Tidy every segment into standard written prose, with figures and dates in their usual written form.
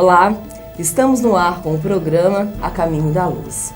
Olá, estamos no ar com o programa A Caminho da Luz.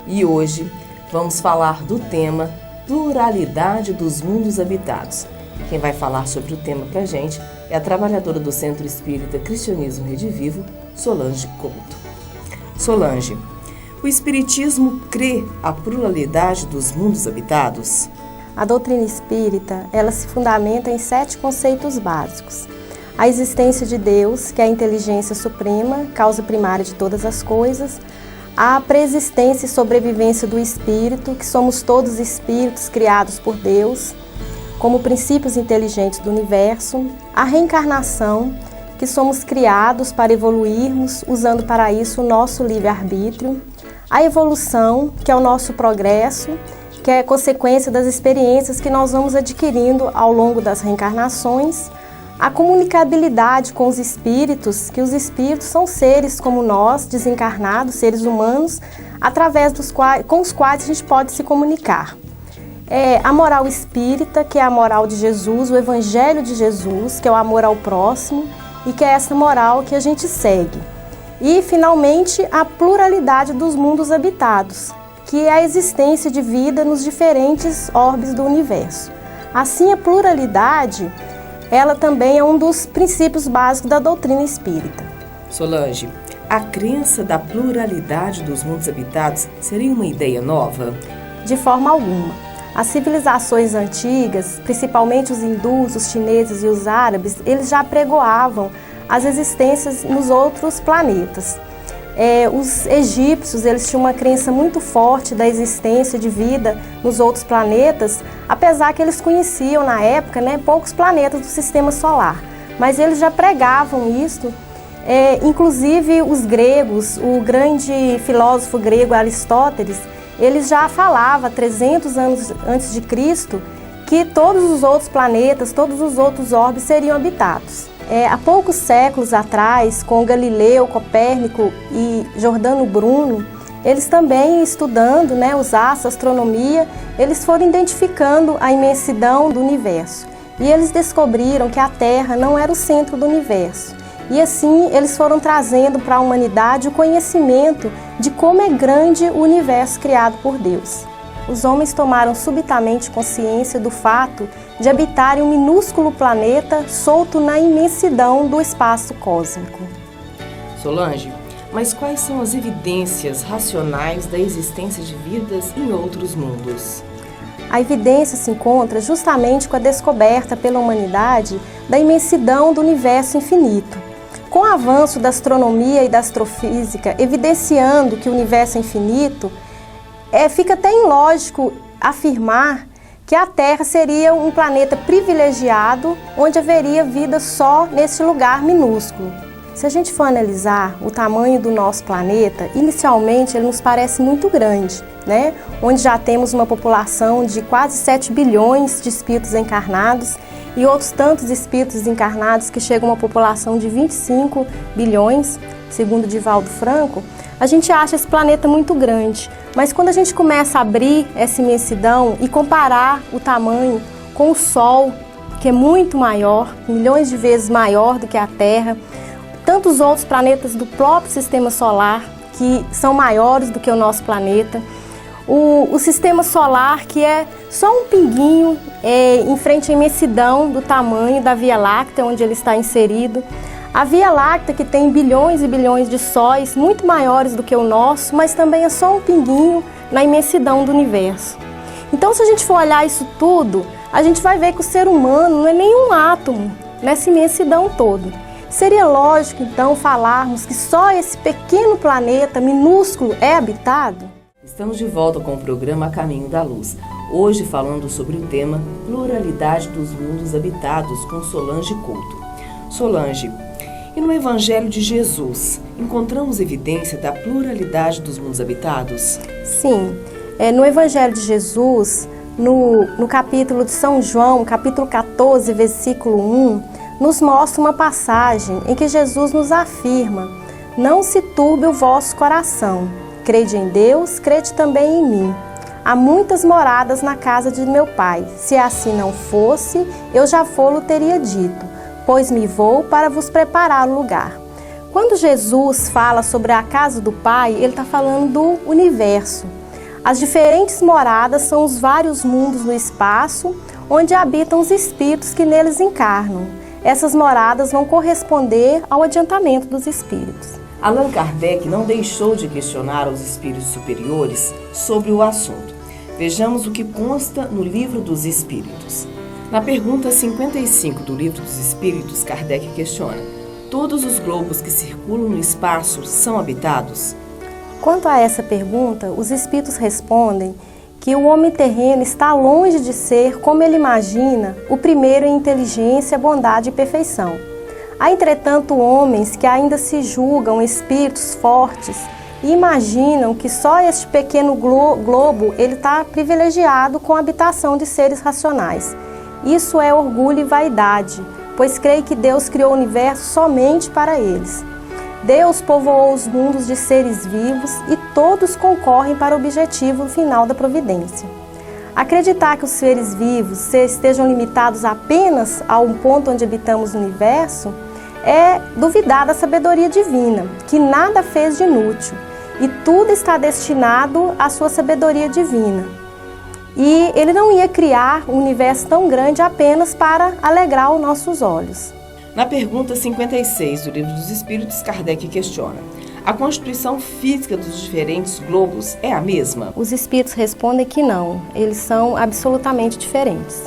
E hoje vamos falar do tema Pluralidade dos Mundos Habitados. Quem vai falar sobre o tema pra gente é a trabalhadora do Centro Espírita Cristianismo Rede Vivo, Solange Couto. Solange, o Espiritismo crê a pluralidade dos mundos habitados? A doutrina espírita, ela se fundamenta em 7 conceitos básicos. A existência de Deus, que é a inteligência suprema, causa primária de todas as coisas. A preexistência e sobrevivência do espírito, que somos todos espíritos criados por Deus, como princípios inteligentes do universo. A reencarnação, que somos criados para evoluirmos, usando para isso o nosso livre-arbítrio. A evolução, que é o nosso progresso, que é consequência das experiências que nós vamos adquirindo ao longo das reencarnações. A comunicabilidade com os espíritos, que os espíritos são seres como nós, desencarnados, seres humanos, através com os quais a gente pode se comunicar. A moral espírita, que é a moral de Jesus, o Evangelho de Jesus, que é o amor ao próximo, e que é essa moral que a gente segue. E, finalmente, a pluralidade dos mundos habitados, que é a existência de vida nos diferentes orbes do universo. Assim, a pluralidade, ela também é um dos princípios básicos da doutrina espírita. Solange, a crença da pluralidade dos mundos habitados seria uma ideia nova? De forma alguma. As civilizações antigas, principalmente os hindus, os chineses e os árabes, eles já pregoavam as existências nos outros planetas. Os egípcios, eles tinham uma crença muito forte da existência de vida nos outros planetas, apesar que eles conheciam na época, poucos planetas do sistema solar, mas eles já pregavam isso. Inclusive os gregos, o grande filósofo grego Aristóteles, ele já falava 300 anos antes de Cristo que todos os outros planetas, todos os outros orbes seriam habitados. Há poucos séculos atrás, com Galileu, Copérnico e Giordano Bruno, eles também estudando os astros, a astronomia, eles foram identificando a imensidão do universo. E eles descobriram que a Terra não era o centro do universo. E assim eles foram trazendo para a humanidade o conhecimento de como é grande o universo criado por Deus. Os homens tomaram subitamente consciência do fato de habitarem um minúsculo planeta solto na imensidão do espaço cósmico. Solange, mas quais são as evidências racionais da existência de vidas em outros mundos? A evidência se encontra justamente com a descoberta pela humanidade da imensidão do universo infinito. Com o avanço da astronomia e da astrofísica, evidenciando que o universo é infinito, fica até ilógico afirmar que a Terra seria um planeta privilegiado, onde haveria vida só nesse lugar minúsculo. Se a gente for analisar o tamanho do nosso planeta, inicialmente ele nos parece muito grande, onde já temos uma população de quase 7 bilhões de espíritos encarnados e outros tantos espíritos encarnados que chegam a uma população de 25 bilhões, segundo Divaldo Franco. A gente acha esse planeta muito grande, mas quando a gente começa a abrir essa imensidão e comparar o tamanho com o Sol, que é muito maior, milhões de vezes maior do que a Terra, tantos outros planetas do próprio Sistema Solar que são maiores do que o nosso planeta, o Sistema Solar que é só um pinguinho em frente à imensidão do tamanho da Via Láctea, onde ele está inserido. A Via Láctea, que tem bilhões e bilhões de sóis, muito maiores do que o nosso, mas também é só um pinguinho na imensidão do universo. Então, se a gente for olhar isso tudo, a gente vai ver que o ser humano não é nenhum átomo nessa imensidão toda. Seria lógico, então, falarmos que só esse pequeno planeta minúsculo é habitado? Estamos de volta com o programa A Caminho da Luz. Hoje falando sobre o tema Pluralidade dos Mundos Habitados com Solange Couto. Solange, e no Evangelho de Jesus, encontramos evidência da pluralidade dos mundos habitados? Sim. No Evangelho de Jesus, no capítulo de São João, capítulo 14, versículo 1, nos mostra uma passagem em que Jesus nos afirma: não se turbe o vosso coração, crede em Deus, crede também em mim. Há muitas moradas na casa de meu Pai. Se assim não fosse, eu já fô-lo teria dito, pois me vou para vos preparar o lugar. Quando Jesus fala sobre a casa do Pai, ele está falando do universo. As diferentes moradas são os vários mundos no espaço, onde habitam os espíritos que neles encarnam. Essas moradas vão corresponder ao adiantamento dos espíritos. Allan Kardec não deixou de questionar os espíritos superiores sobre o assunto. Vejamos o que consta no Livro dos Espíritos. Na pergunta 55 do Livro dos Espíritos, Kardec questiona: todos os globos que circulam no espaço são habitados? Quanto a essa pergunta, os espíritos respondem que o homem terreno está longe de ser, como ele imagina, o primeiro em inteligência, bondade e perfeição. Há, entretanto, homens que ainda se julgam espíritos fortes e imaginam que só este pequeno globo ele está privilegiado com a habitação de seres racionais. Isso é orgulho e vaidade, pois creio que Deus criou o universo somente para eles. Deus povoou os mundos de seres vivos e todos concorrem para o objetivo final da providência. Acreditar que os seres vivos estejam limitados apenas a um ponto onde habitamos o universo é duvidar da sabedoria divina, que nada fez de inútil e tudo está destinado à sua sabedoria divina. E ele não ia criar um universo tão grande apenas para alegrar os nossos olhos. Na pergunta 56 do Livro dos Espíritos, Kardec questiona: a constituição física dos diferentes globos é a mesma? Os espíritos respondem que não, eles são absolutamente diferentes.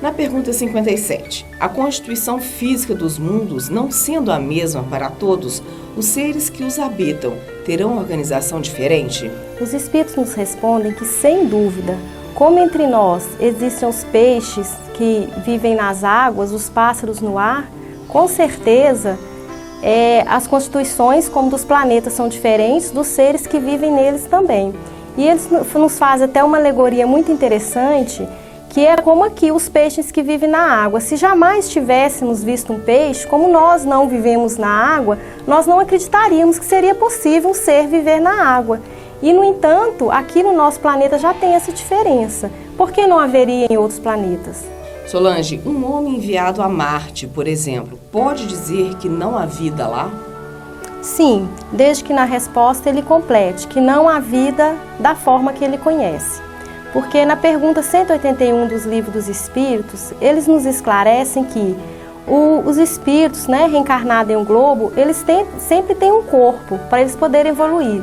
Na pergunta 57, a constituição física dos mundos não sendo a mesma para todos, os seres que os habitam terão organização diferente? Os espíritos nos respondem que, sem dúvida, como entre nós existem os peixes que vivem nas águas, os pássaros no ar, com certeza as constituições como dos planetas são diferentes dos seres que vivem neles também. E eles nos fazem até uma alegoria muito interessante, que é como aqui os peixes que vivem na água. Se jamais tivéssemos visto um peixe, como nós não vivemos na água, nós não acreditaríamos que seria possível um ser viver na água. E, no entanto, aqui no nosso planeta já tem essa diferença. Por que não haveria em outros planetas? Solange, um homem enviado a Marte, por exemplo, pode dizer que não há vida lá? Sim, desde que na resposta ele complete que não há vida da forma que ele conhece. Porque na pergunta 181 dos Livros dos Espíritos, eles nos esclarecem que os espíritos, reencarnados em um globo, eles sempre têm um corpo para eles poderem evoluir.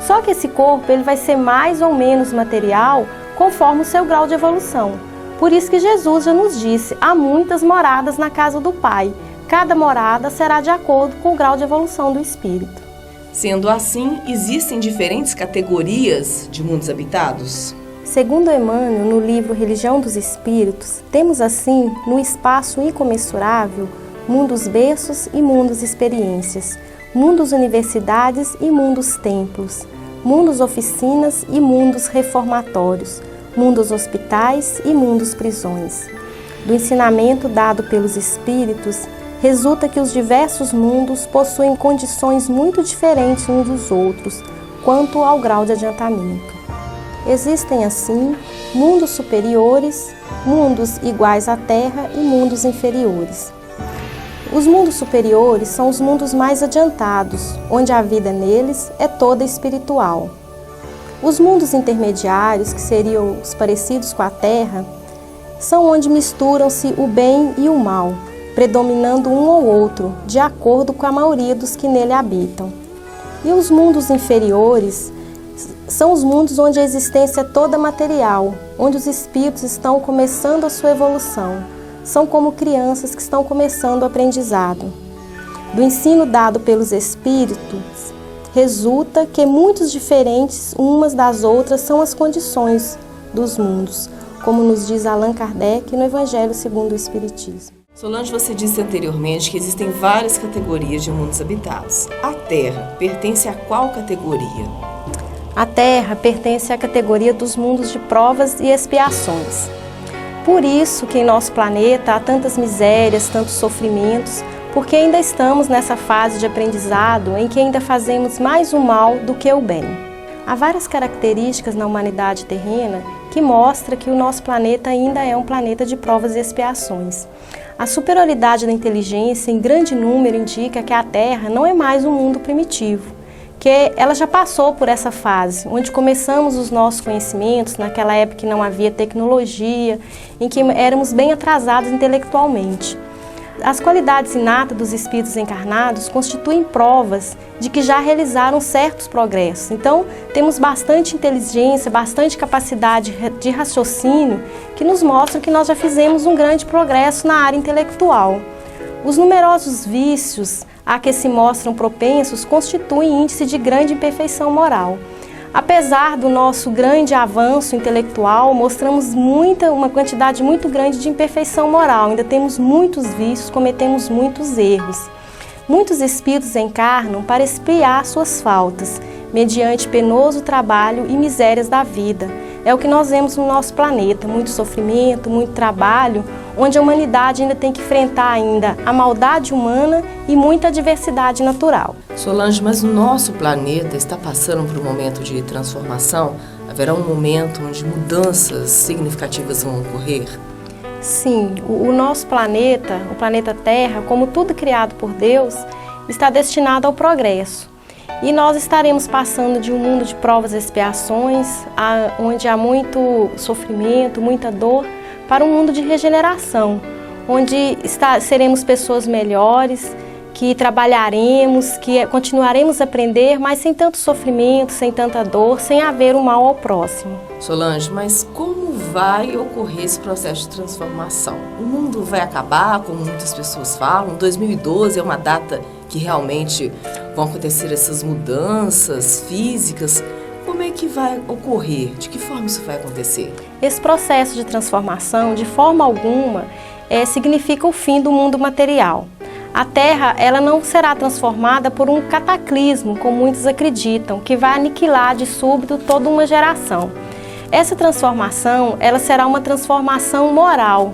Só que esse corpo ele vai ser mais ou menos material conforme o seu grau de evolução. Por isso que Jesus já nos disse, há muitas moradas na casa do Pai. Cada morada será de acordo com o grau de evolução do espírito. Sendo assim, existem diferentes categorias de mundos habitados? Segundo Emmanuel, no livro Religião dos Espíritos, temos assim, no espaço incomensurável, mundos berços e mundos experiências, mundos universidades e mundos templos, mundos oficinas e mundos reformatórios, mundos hospitais e mundos prisões. Do ensinamento dado pelos espíritos, resulta que os diversos mundos possuem condições muito diferentes uns dos outros quanto ao grau de adiantamento. Existem, assim, mundos superiores, mundos iguais à Terra e mundos inferiores. Os mundos superiores são os mundos mais adiantados, onde a vida neles é toda espiritual. Os mundos intermediários, que seriam os parecidos com a Terra, são onde misturam-se o bem e o mal, predominando um ou outro, de acordo com a maioria dos que nele habitam. E os mundos inferiores são os mundos onde a existência é toda material, onde os espíritos estão começando a sua evolução. São como crianças que estão começando o aprendizado. Do ensino dado pelos espíritos, resulta que muitos diferentes umas das outras são as condições dos mundos, como nos diz Allan Kardec no Evangelho segundo o Espiritismo. Solange, você disse anteriormente que existem várias categorias de mundos habitados. A Terra pertence a qual categoria? A Terra pertence à categoria dos mundos de provas e expiações. Por isso que em nosso planeta há tantas misérias, tantos sofrimentos, porque ainda estamos nessa fase de aprendizado em que ainda fazemos mais o mal do que o bem. Há várias características na humanidade terrena que mostram que o nosso planeta ainda é um planeta de provas e expiações. A superioridade da inteligência em grande número indica que a Terra não é mais um mundo primitivo, que ela já passou por essa fase, onde começamos os nossos conhecimentos, naquela época que não havia tecnologia, em que éramos bem atrasados intelectualmente. As qualidades inatas dos espíritos encarnados constituem provas de que já realizaram certos progressos. Então, temos bastante inteligência, bastante capacidade de raciocínio que nos mostram que nós já fizemos um grande progresso na área intelectual. Os numerosos vícios a que se mostram propensos constituem índice de grande imperfeição moral. Apesar do nosso grande avanço intelectual, mostramos uma quantidade muito grande de imperfeição moral. Ainda temos muitos vícios, cometemos muitos erros. Muitos espíritos encarnam para expiar suas faltas, mediante penoso trabalho e misérias da vida. É o que nós vemos no nosso planeta, muito sofrimento, muito trabalho, onde a humanidade ainda tem que enfrentar ainda a maldade humana e muita adversidade natural. Solange, mas o nosso planeta está passando por um momento de transformação? Haverá um momento onde mudanças significativas vão ocorrer? Sim, o nosso planeta, o planeta Terra, como tudo criado por Deus, está destinado ao progresso. E nós estaremos passando de um mundo de provas e expiações, onde há muito sofrimento, muita dor, para um mundo de regeneração, onde seremos pessoas melhores, que trabalharemos, que continuaremos a aprender, mas sem tanto sofrimento, sem tanta dor, sem haver o mal ao próximo. Solange, mas como vai ocorrer esse processo de transformação? O mundo vai acabar, como muitas pessoas falam? 2012 é uma data que realmente vão acontecer essas mudanças físicas. Como é que vai ocorrer? De que forma isso vai acontecer? Esse processo de transformação, de forma alguma, significa o fim do mundo material. A Terra, ela não será transformada por um cataclismo, como muitos acreditam, que vai aniquilar de súbito toda uma geração. Essa transformação, ela será uma transformação moral,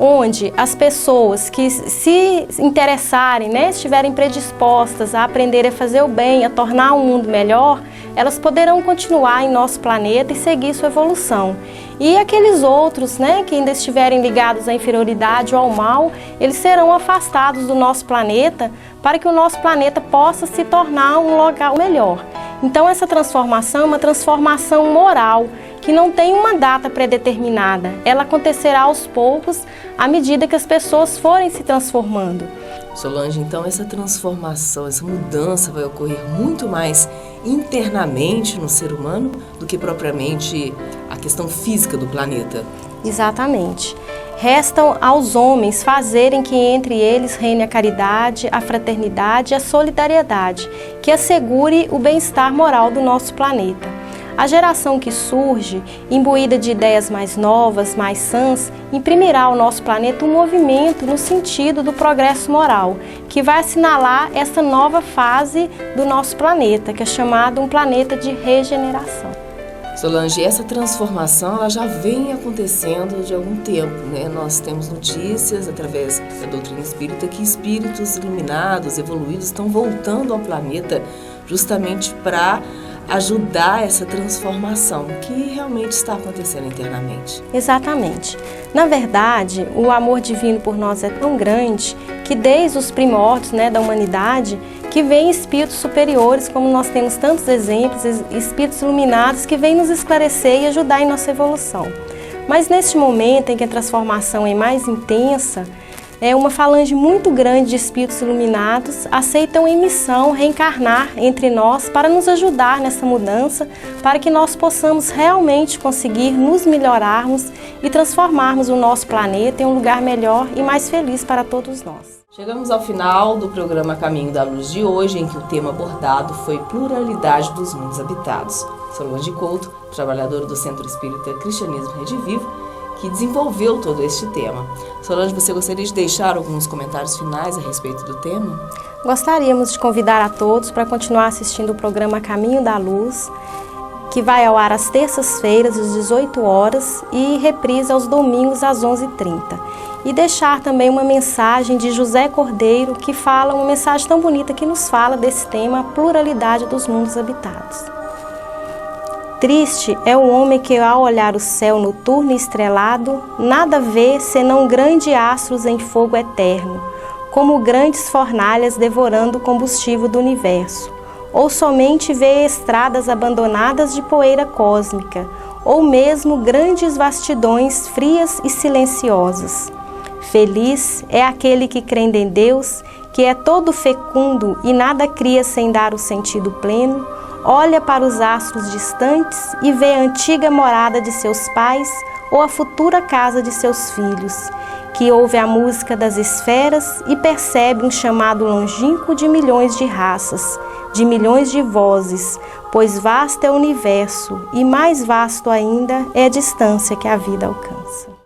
onde as pessoas que se interessarem, estiverem predispostas a aprender a fazer o bem, a tornar o mundo melhor, elas poderão continuar em nosso planeta e seguir sua evolução. E aqueles outros, que ainda estiverem ligados à inferioridade ou ao mal, eles serão afastados do nosso planeta para que o nosso planeta possa se tornar um local melhor. Então essa transformação é uma transformação moral, que não tem uma data predeterminada. Ela acontecerá aos poucos, à medida que as pessoas forem se transformando. Solange, então essa transformação, essa mudança vai ocorrer muito mais internamente no ser humano do que propriamente a questão física do planeta. Exatamente. Restam aos homens fazerem que entre eles reine a caridade, a fraternidade e a solidariedade, que assegure o bem-estar moral do nosso planeta. A geração que surge, imbuída de ideias mais novas, mais sãs, imprimirá ao nosso planeta um movimento no sentido do progresso moral, que vai assinalar essa nova fase do nosso planeta, que é chamado um planeta de regeneração. Solange, essa transformação ela já vem acontecendo de algum tempo, Nós temos notícias através da doutrina espírita que espíritos iluminados, evoluídos, estão voltando ao planeta justamente para ajudar essa transformação que realmente está acontecendo internamente. Exatamente. Na verdade, o amor divino por nós é tão grande que desde os primórdios da humanidade que vem espíritos superiores, como nós temos tantos exemplos, espíritos iluminados que vêm nos esclarecer e ajudar em nossa evolução. Mas neste momento em que a transformação é mais intensa, uma falange muito grande de espíritos iluminados aceitam em missão reencarnar entre nós para nos ajudar nessa mudança, para que nós possamos realmente conseguir nos melhorarmos e transformarmos o nosso planeta em um lugar melhor e mais feliz para todos nós. Chegamos ao final do programa Caminho da Luz de hoje, em que o tema abordado foi Pluralidade dos Mundos Habitados. Solange Couto, trabalhadora do Centro Espírita Cristianismo Rede Vivo, que desenvolveu todo este tema. Solange, você gostaria de deixar alguns comentários finais a respeito do tema? Gostaríamos de convidar a todos para continuar assistindo o programa Caminho da Luz, que vai ao ar às terças-feiras, às 18 horas, e reprisa aos domingos, às 11h30. E deixar também uma mensagem de José Cordeiro, que fala uma mensagem tão bonita que nos fala desse tema, a pluralidade dos mundos habitados. Triste é o homem que, ao olhar o céu noturno e estrelado, nada vê senão grandes astros em fogo eterno, como grandes fornalhas devorando o combustível do universo, ou somente vê estradas abandonadas de poeira cósmica, ou mesmo grandes vastidões frias e silenciosas. Feliz é aquele que, crendo em Deus, que é todo fecundo e nada cria sem dar o sentido pleno, olha para os astros distantes e vê a antiga morada de seus pais ou a futura casa de seus filhos, que ouve a música das esferas e percebe um chamado longínquo de milhões de raças, de milhões de vozes, pois vasto é o universo e mais vasto ainda é a distância que a vida alcança.